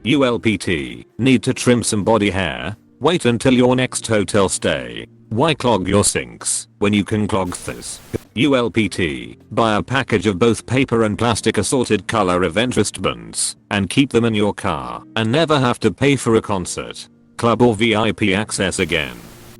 ULPT, need to trim some body hair? Wait until your next hotel stay. Why clog your sinks when you can clog this? ULPT, buy a package of both paper and plastic assorted color event wristbands and keep them in your car and never have to pay for a concert, club or VIP access again.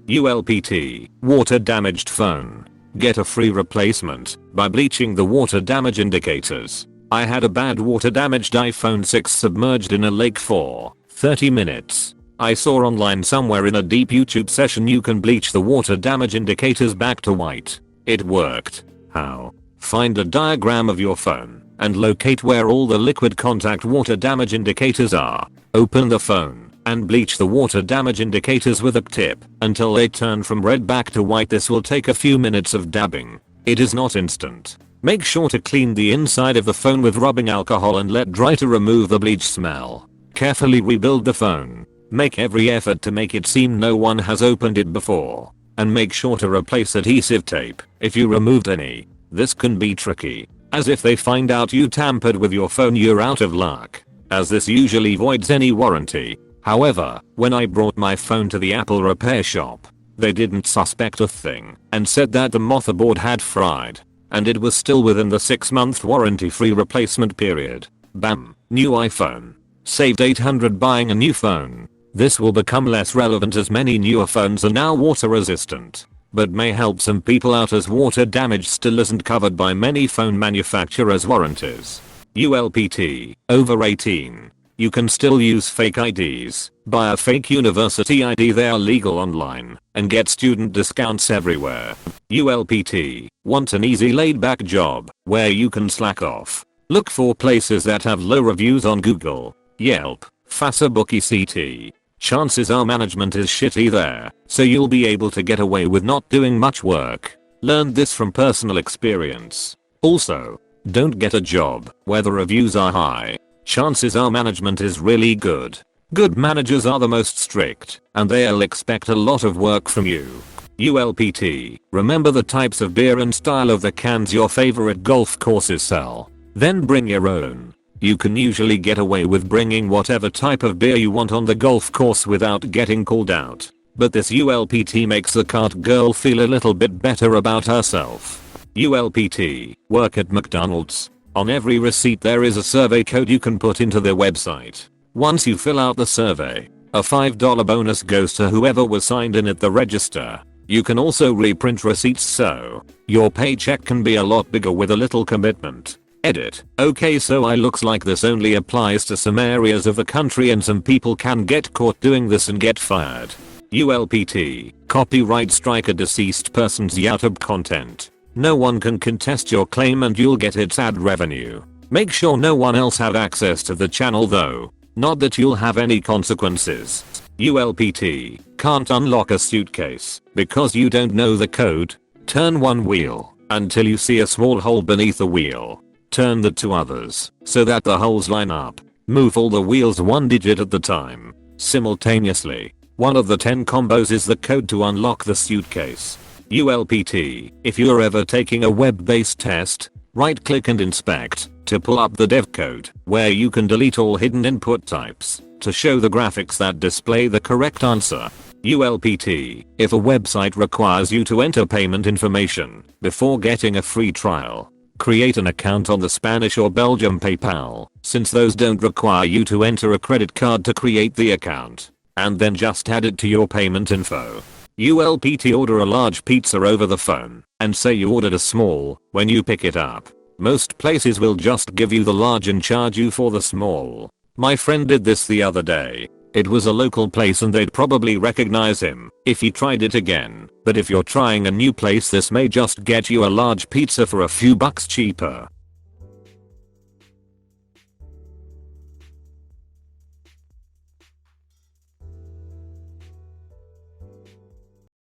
ULPT, water damaged phone. Get a free replacement by bleaching the water damage indicators. I had a bad water damaged iPhone 6 submerged in a lake for 30 minutes. I saw online somewhere in a deep YouTube session you can bleach the water damage indicators back to white. It worked. How? Find a diagram of your phone and locate where all the liquid contact water damage indicators are. Open the phone and bleach the water damage indicators with a tip until they turn from red back to white. This will take a few minutes of dabbing. It is not instant. Make sure to clean the inside of the phone with rubbing alcohol and let dry to remove the bleach smell. Carefully rebuild the phone. Make every effort to make it seem no one has opened it before. And make sure to replace adhesive tape if you removed any. This can be tricky, as if they find out you tampered with your phone you're out of luck, as this usually voids any warranty. However, when I brought my phone to the Apple repair shop, they didn't suspect a thing and said that the motherboard had fried. And it was still within the 6-month warranty-free replacement period. Bam, new iPhone. Saved $800 buying a new phone. This will become less relevant as many newer phones are now water resistant, but may help some people out as water damage still isn't covered by many phone manufacturers' warranties. ULPT, over 18. You can still use fake IDs, buy a fake university ID, they are legal online, and get student discounts everywhere. ULPT, want an easy laid back job where you can slack off? Look for places that have low reviews on Google, Yelp, Facebook etc. Chances are management is shitty there, so you'll be able to get away with not doing much work. Learned this from personal experience. Also, don't get a job where the reviews are high. Chances are management is really good. Good managers are the most strict, and they'll expect a lot of work from you. ULPT, remember the types of beer and style of the cans your favorite golf courses sell. Then bring your own. You can usually get away with bringing whatever type of beer you want on the golf course without getting called out. But this ULPT makes the cart girl feel a little bit better about herself. ULPT, work at McDonald's. On every receipt there is a survey code you can put into their website. Once you fill out the survey, a $5 bonus goes to whoever was signed in at the register. You can also reprint receipts so your paycheck can be a lot bigger with a little commitment. Edit. Okay, so I looks like this only applies to some areas of the country and some people can get caught doing this and get fired. ULPT, copyright strike a deceased person's YouTube content. No one can contest your claim and you'll get its ad revenue. Make sure no one else have access to the channel though. Not that you'll have any consequences. ULPT, can't unlock a suitcase because you don't know the code. Turn one wheel until you see a small hole beneath the wheel. Turn the two others so that the holes line up. Move all the wheels one digit at the time. Simultaneously. One of the 10 combos is the code to unlock the suitcase. ULPT, if you're ever taking a web-based test, right-click and inspect to pull up the dev code where you can delete all hidden input types to show the graphics that display the correct answer. ULPT, if a website requires you to enter payment information before getting a free trial, create an account on the Spanish or Belgium PayPal, since those don't require you to enter a credit card to create the account, and then just add it to your payment info. ULPT, order a large pizza over the phone and say you ordered a small when you pick it up. Most places will just give you the large and charge you for the small. My friend did this the other day. It was a local place and they'd probably recognize him if he tried it again, but if you're trying a new place this may just get you a large pizza for a few bucks cheaper.